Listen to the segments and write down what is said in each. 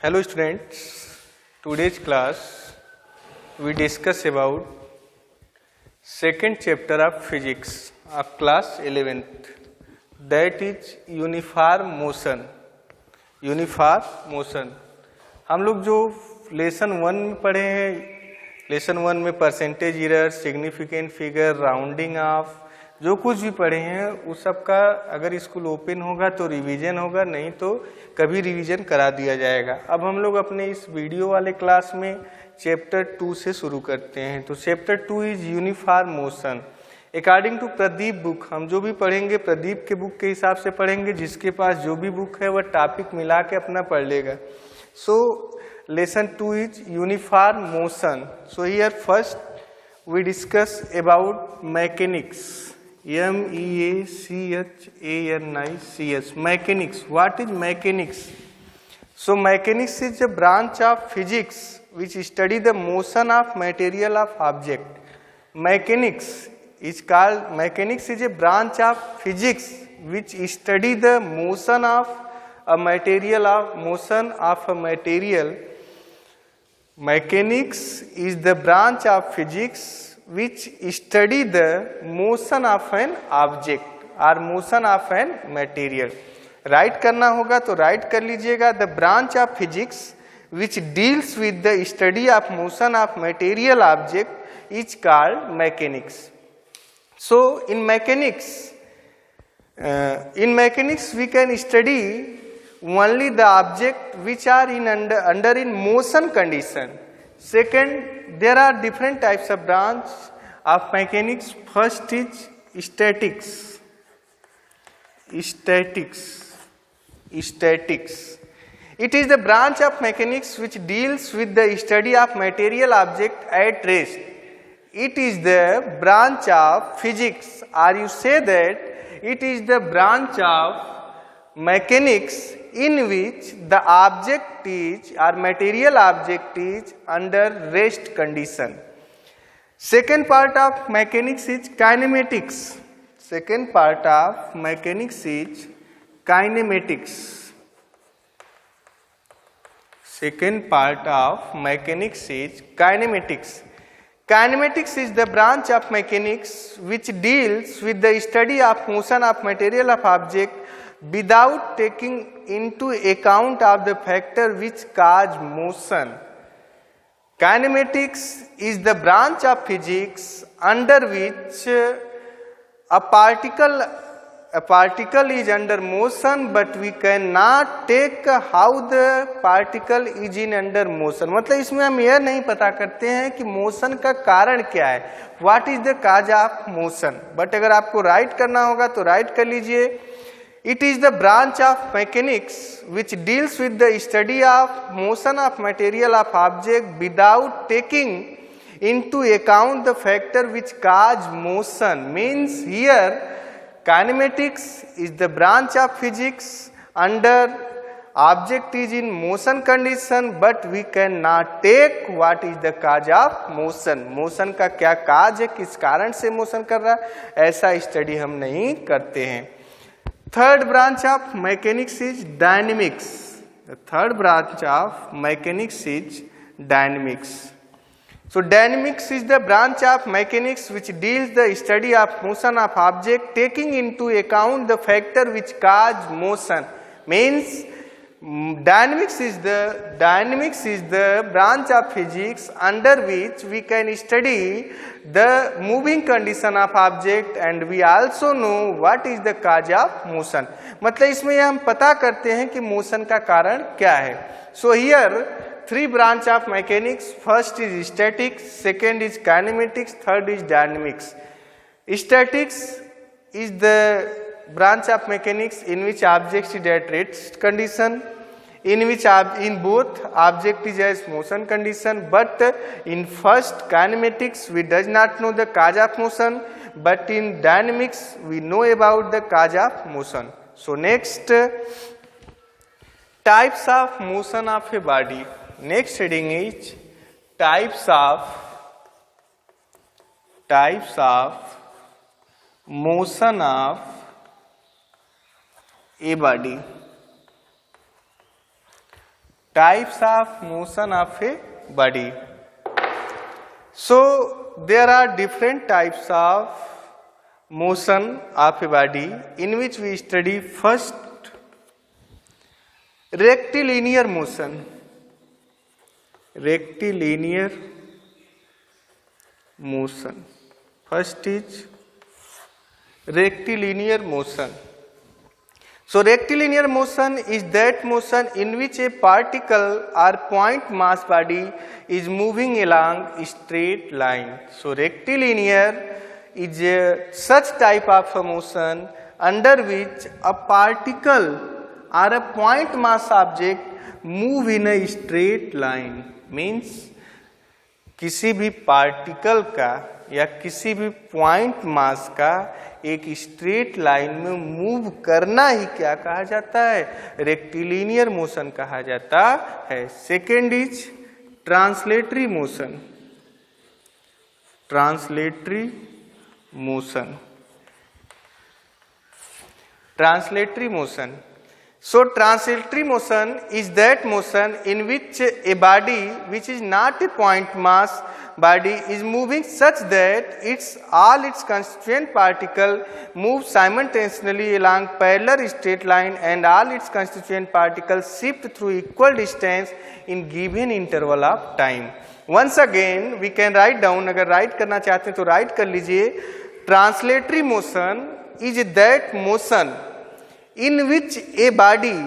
Hello students, today's class we discuss about second chapter of physics of class 11th, that is uniform motion. Uniform motion हम लोग जो lesson 1 में पढ़े हैं, lesson 1 में percentage error, significant figure, rounding off, जो कुछ भी पढ़े हैं उस सब का अगर स्कूल ओपन होगा तो रिवीजन होगा, नहीं तो कभी रिवीजन करा दिया जाएगा। अब हम लोग अपने इस वीडियो वाले क्लास में चैप्टर 2 से शुरू करते हैं। तो chapter 2 is uniform motion according to Pradeep book. हम जो भी पढ़ेंगे प्रदीप के बुक के हिसाब से पढ़ेंगे, जिसके पास जो भी बुक है वह टॉपिक मिला के अपना पढ़ लेगा। So lesson 2 is uniform motion. So here first we discuss about mechanics, MEACHANICS, mechanics. What is mechanics? So mechanics is a branch of physics which study the motion of material of object. Mechanics is a branch of physics which study the motion of a material Mechanics is the branch of physics which study the motion of an object or motion of an material. Right करना होगा तो right कर लीजिएगा। The branch of physics which deals with the study of motion of material object is called mechanics. So in mechanics we can study only the object which are under in motion condition. Second, there are different types of branch of mechanics. First is statics. It is the branch of mechanics which deals with the study of material object at rest. It is the branch of physics, or you say that it is the branch of mechanics in which the object is or material object is under rest condition. Second part of mechanics is kinematics. Second part of mechanics is kinematics. Second part of mechanics is kinematics. Kinematics is the branch of mechanics which deals with the study of motion of material of object without taking into account of the factor which cause motion. Kinematics is the branch of physics under which a particle is under motion, but we cannot take how the particle is in under motion. मतलब इसमें हम यह नहीं पता करते हैं कि motion का कारण क्या है, what is the cause of motion. But अगर आपको राइट करना होगा तो राइट कर लीजिए। It is the branch of mechanics which deals with the study of motion of material of object without taking into account the factor which cause motion. Means here kinematics is the branch of physics under object is in motion condition, but we cannot take what is the cause of motion. motion का क्या काज है, किस कारण से motion कर रहा है, ऐसा स्टडी हम नहीं करते हैं। Third branch of mechanics is dynamics. Third branch of mechanics is dynamics. So dynamics is the branch of mechanics which deals the study of motion of object taking into account the factor which cause motion. Means dynamics is the branch of physics under which we can study the moving condition of object and we also know what is the cause of motion. मतलब इसमें हम पता करते हैं कि motion का कारण क्या है। So here three branch of mechanics. First is statics, second is kinematics, third is dynamics. Statics is the branch of mechanics in which object is at rest condition, in which in both object is as motion condition, but in first kinematics we does not know the cause of motion, but in dynamics we know about the cause of motion. So next, types of motion of a body. Next heading is types of motion of a body. types of motion of a body. So there are different types of motion of a body in which we study first rectilinear motion. Rectilinear motion. First is rectilinear motion. So rectilinear motion is that motion in which a particle or point mass body is moving along a straight line. So rectilinear is such type of a motion under which a particle or a point mass object move in a straight line. Means किसी भी particle का या किसी भी point mass का एक straight line में move करना ही क्या कहा जाता है? रेक्टिलिनियर मोशन कहा जाता है. Second is translatory motion. Translatory motion. Translatory motion. So translatory motion is that motion in which a body which is not a point mass body is moving such that all its constituent particle move simultaneously along parallel straight line and all its constituent particles shift through equal distance in given interval of time. Once again we can write down, अगर write करना चाहते हैं तो write कर लीजिए. Translatory motion is that motion in which a body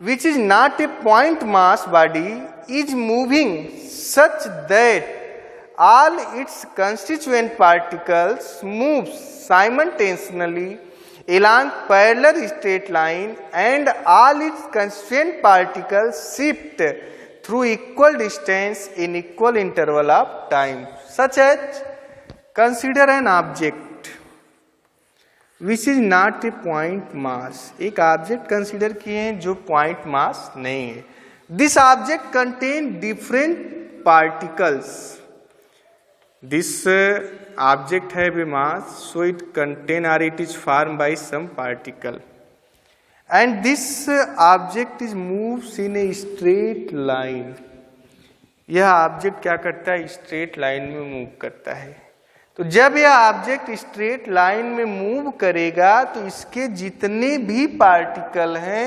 which is not a point mass body is moving such that all its constituent particles move simultaneously along parallel straight line and all its constituent particles shift through equal distance in equal interval of time. Such as, consider an object which is not a point mass. एक object consider किए हैं जो point mass नहीं है. This object contain different particles. This object have a mass, so it contain और it is form by some particle and this object is moves in a straight line. यह object क्या करता है? Straight line में move करता है. तो जब यह ऑब्जेक्ट स्ट्रेट लाइन में मूव करेगा तो इसके जितने भी पार्टिकल हैं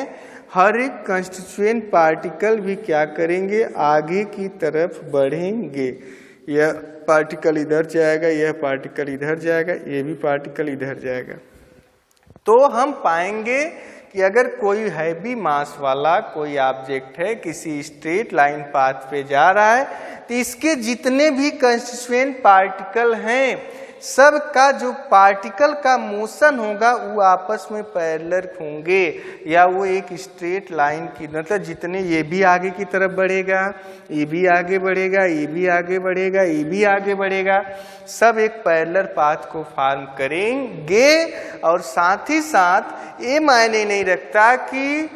हर एक कंस्टिट्यूएंट पार्टिकल भी क्या करेंगे? आगे की तरफ बढ़ेंगे. यह पार्टिकल इधर जाएगा, यह पार्टिकल इधर जाएगा, यह भी पार्टिकल इधर जाएगा. तो हम पाएंगे कि अगर कोई हैवी मास वाला कोई ऑब्जेक्ट है किसी स्ट्रेट लाइन पाथ पे जा रहा है तो इसके जितने भी कंस्टिट्यूएंट पार्टिकल हैं सब का जो पार्टिकल का मोशन होगा वो आपस में पैरेलल होंगे या वो एक स्ट्रेट लाइन की, मतलब जितने ये भी आगे की तरफ बढ़ेगा, ये भी आगे बढ़ेगा, ये भी आगे बढ़ेगा, ये भी आगे बढ़ेगा, सब एक पैरेलल पाथ को फॉर्म करेंगे. और साथ ही साथ ये मायने नहीं रखता कि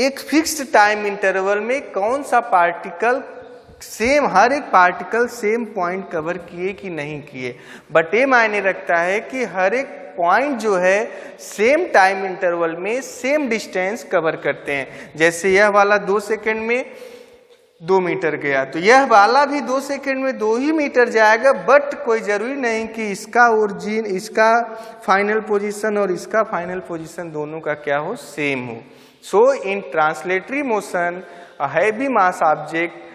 एक फिक्स्ड टाइम इंटरवल में कौन सा पार्टिकल सेम, हर एक पार्टिकल सेम पॉइंट कवर किए कि नहीं किए, बट ये मायने रखता है कि हर एक पॉइंट जो है सेम टाइम इंटरवल में सेम डिस्टेंस कवर करते हैं. जैसे यह वाला 2 सेकंड में 2 मीटर गया तो यह वाला भी 2 सेकंड में 2 ही मीटर जाएगा, बट कोई जरूरी नहीं कि इसका ओरिजिन, इसका फाइनल पोजीशन और इसका फाइनल पोजीशन दोनों का क्या हो? सेम हो. So in translatory motion a heavy mass object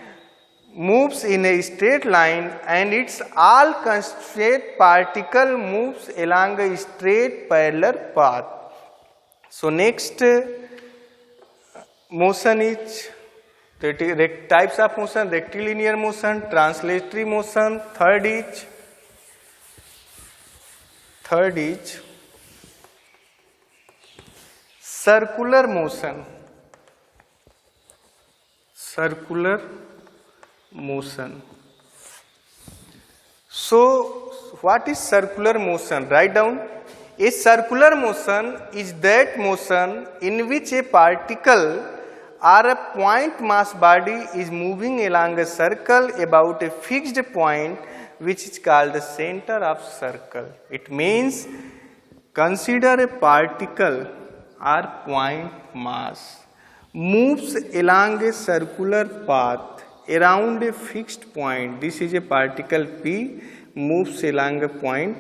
moves in a straight line and its all constituent particle moves along a straight parallel path. So next motion is types of motion: rectilinear motion, translatory motion. Third is circular motion. Circular motion. So what is circular motion? Write down. A circular motion is that motion in which a particle or a point mass body is moving along a circle about a fixed point which is called the center of circle. It means consider a particle or point mass moves along a circular path around a fixed point. This is a particle P moves along a point,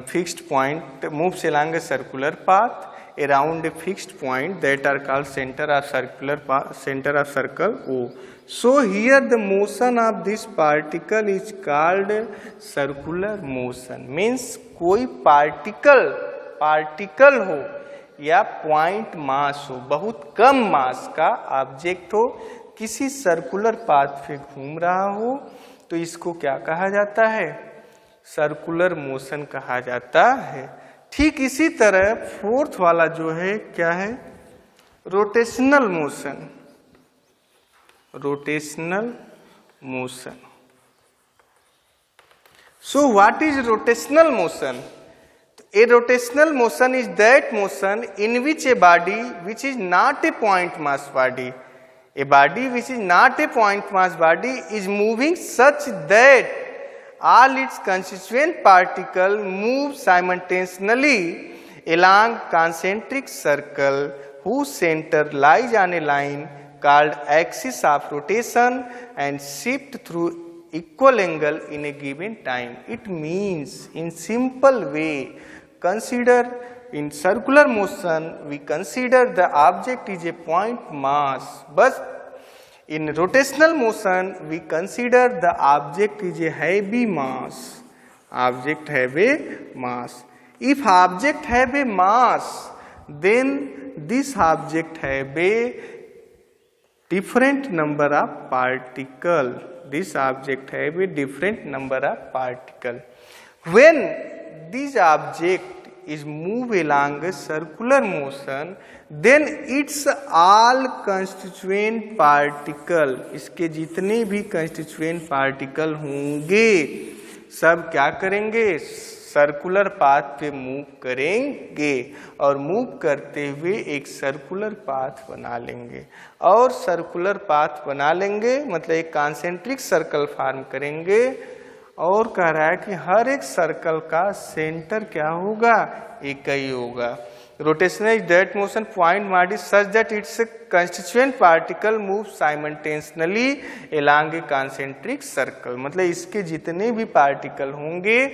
fixed point, moves along a circular path around a fixed point that are called center of circular path, center of circle O. So here the motion of this particle is called circular motion. Means कोई particle हो या point mass हो, बहुत कम मास का object हो, किसी circular path पे घूम रहा हो, तो इसको क्या कहा जाता है? सर्कुलर मोशन कहा जाता है। ठीक इसी तरह फोर्थ वाला जो है क्या है? Rotational motion. Rotational motion. So what is rotational motion? A rotational motion is that motion in which a body which is not a point mass body, a body which is not a point mass body is moving such that all its constituent particles move simultaneously along concentric circle whose center lies on a line called axis of rotation and shift through equal angle in a given time. It means in simple way, consider in circular motion we consider the object is a point mass, but in rotational motion we consider the object is a heavy mass. Object have a mass. If object have a mass, then this object have a different number of particle. This object have a different number of particle. When this object is move along a circular motion, then its all constituent particle, इसके जितने भी constituent particle होंगे, सब क्या करेंगे? Circular path पे move करेंगे और मूव करते हुए एक सर्कुलर पाथ बना लेंगे। और सर्कुलर पाथ बना लेंगे मतलब एक कॉन्सेंट्रिक सर्कल फॉर्म करेंगे। और कह रहा है कि हर एक सर्कल का सेंटर क्या होगा? एक ही होगा। Rotational is that motion point mass is such that it's constituent particle move simultaneously along A concentric circle. मतलब इसके जितने भी पार्टिकल होंगे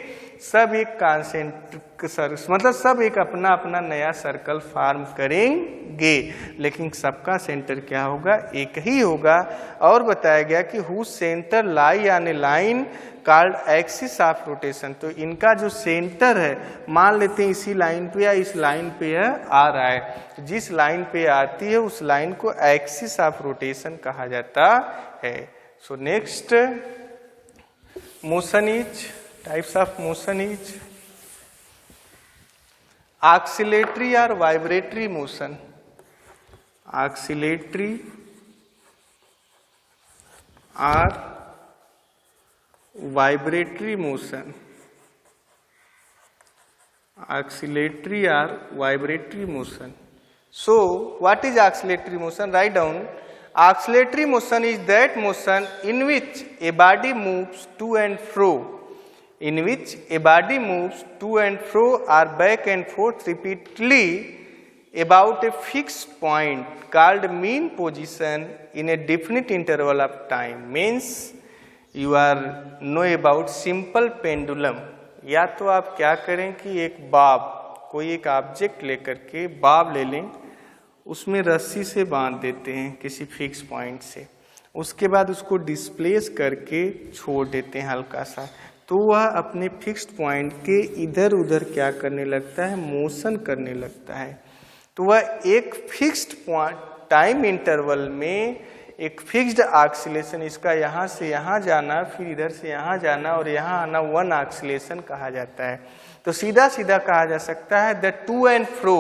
सब एक कॉन्सेंट्रिक सर्कल, मतलब सब एक अपना अपना नया सर्कल फॉर्म करेंगे, लेकिन सबका सेंटर क्या होगा? एक ही होगा। और बताया गया कि who centre lie on A line called axis of rotation. तो इनका जो सेंटर है, मान लेते हैं इसी लाइन पे या इस लाइन पे आ रहा है, तो जिस लाइन पे आती है उस लाइन को एक्सिस ऑफ रोटेशन कहा जाता है। So next motion is, types of motion is oscillatory और वाइब्रेटरी मोशन। ऑक्सिलेटरी और vibratory motion. Oscillatory or vibratory motion. So what is oscillatory motion? Write down. Oscillatory motion is that motion in which a body moves to and fro, in which a body moves to and fro or back and forth repeatedly about a fixed point called mean position in a definite interval of time. Means you are know about simple pendulum। या तो आप क्या करें कि एक बाब, कोई एक ऑब्जेक्ट लेकर के बाब ले लें, उसमें रस्सी से बांध देते हैं किसी फिक्स पॉइंट से, उसके बाद उसको डिस्प्लेस करके छोड़ देते हैं हल्का सा, तो वह अपने फिक्स्ड पॉइंट के इधर उधर क्या करने लगता है? मोशन करने लगता है। तो वह एक फिक्स्ड टाइम इंटरवल में एक फिक्स्ड ऑक्सीलेशन, इसका यहाँ से यहाँ जाना, फिर इधर से यहाँ जाना और यहाँ आना, वन ऑक्सीलेशन कहा जाता है। तो सीधा सीधा कहा जा सकता है the to and fro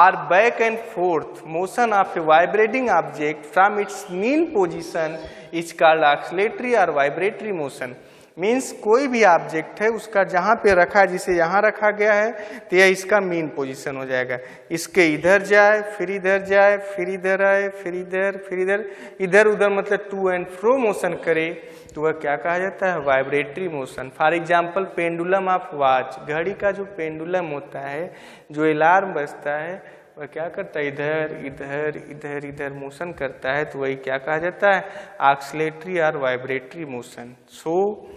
or back and forth motion of a vibrating object from its mean position is called oscillatory और वाइब्रेटरी मोशन। मीन्स कोई भी ऑब्जेक्ट है उसका जहाँ पे रखा है, जिसे यहाँ रखा गया है, तो यह इसका मीन पोजीशन हो जाएगा। इसके इधर जाए, फिर इधर जाए, फिर इधर आए, फिर इधर, फिर इधर, इधर उधर, मतलब टू एंड फ्रो मोशन करे, तो वह क्या कहा जाता है? Vibratory motion. For example pendulum of watch, घड़ी का जो पेंडुलम होता है, जो अलार्म बजता है, वह क्या करता है, इधर इधर इधर इधर मोशन करता है, तो वही क्या कहा जाता है, ऑक्सिलेटरी और vibratory motion. So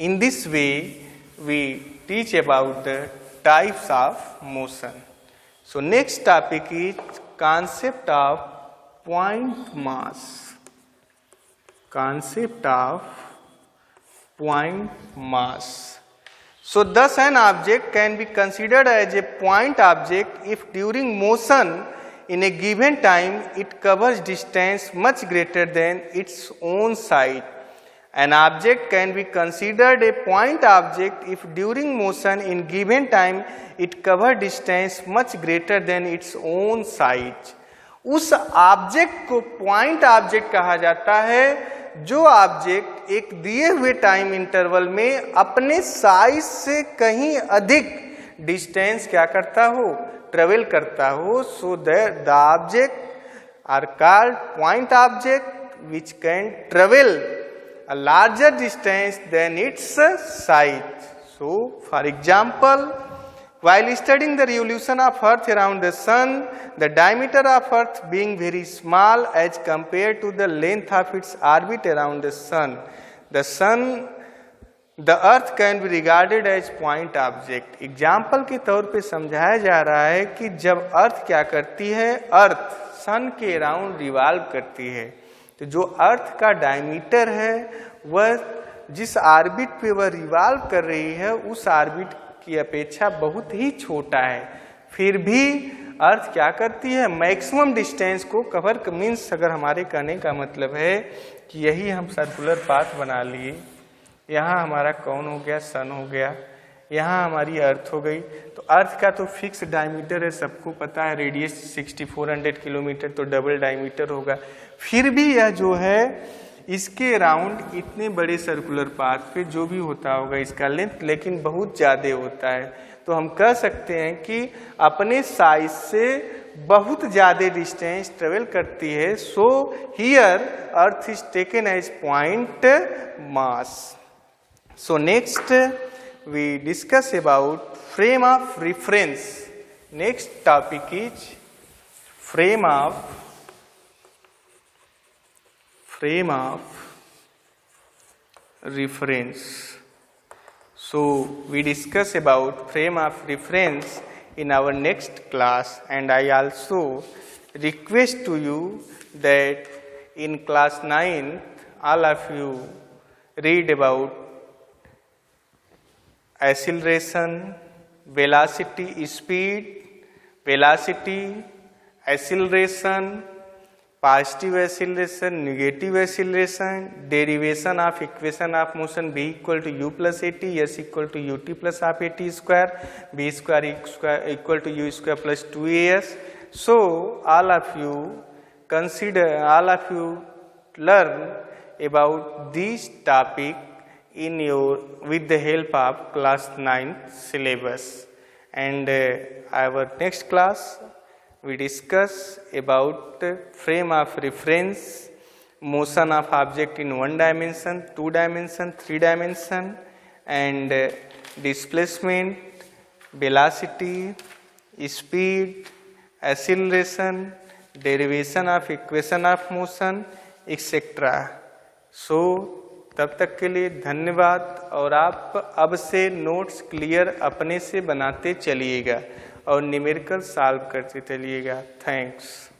in this way we teach about the types of motion. So next topic is concept of point mass. Concept of point mass. So thus an object can be considered as a point object if during motion in a given time it covers distance much greater than its own side. An object can be considered a point object if during motion in given time it covers distance much greater than its own side. उस object को point object कहा जाता है जो object एक दिए हुए time interval में अपने साइज से कहीं अधिक डिस्टेंस क्या करता हो, ट्रेवल करता हो। So the object are called point object which can travel a larger distance than its size. So for example, while studying the revolution of earth around the sun, the diameter of earth being very small as compared to the length of its orbit around the sun, the earth can be regarded as point object. Example के तौर पे समझाया जा रहा है कि जब अर्थ क्या करती है, अर्थ सन के अराउंड रिवॉल्व करती है, तो जो अर्थ का डायमीटर है वह जिस ऑर्बिट पे वह रिवॉल्व कर रही है उस ऑर्बिट की अपेक्षा बहुत ही छोटा है, फिर भी अर्थ क्या करती है, मैक्सिमम डिस्टेंस को कवर, मीन्स अगर हमारे कहने का मतलब है कि यही हम सर्कुलर पाथ बना लिए, यहाँ हमारा कौन हो गया, सन हो गया, यहाँ हमारी अर्थ हो गई, तो अर्थ का तो फिक्स डायमीटर है, सबको पता है, रेडियस 6400 किलोमीटर, तो डबल डायमीटर होगा, फिर भी यह जो है इसके अराउंड इतने बड़े सर्कुलर पाथ पे जो भी होता होगा इसका लेंथ लेकिन बहुत ज़्यादा होता है, तो हम कह सकते हैं कि अपने साइज से बहुत ज़्यादा डिस्टेंस ट्रेवल करती है। So here earth is taken as point mass. So next we discuss about frame of reference. Next topic is frame of reference. So we discuss about frame of reference in our next class, and I also request to you that in class 9 all of you read about acceleration, velocity, speed, velocity, acceleration, positive acceleration, negative acceleration, derivation of equation of motion v equal to u plus at, s equal to ut plus half at square, v square equal to u square plus 2as. So all of you learn about this topic in your with the help of class 9 syllabus, and our next class we discuss about frame of reference, motion of object in 1 dimension, 2 dimension, 3 dimension, and displacement, velocity, speed, acceleration, derivation of equation of motion, etc. So तब तक के लिए धन्यवाद, और आप अब से notes clear अपने से बनाते चलिएगा और न्यूमेरिकल सॉल्व करते चलिएगा। थैंक्स।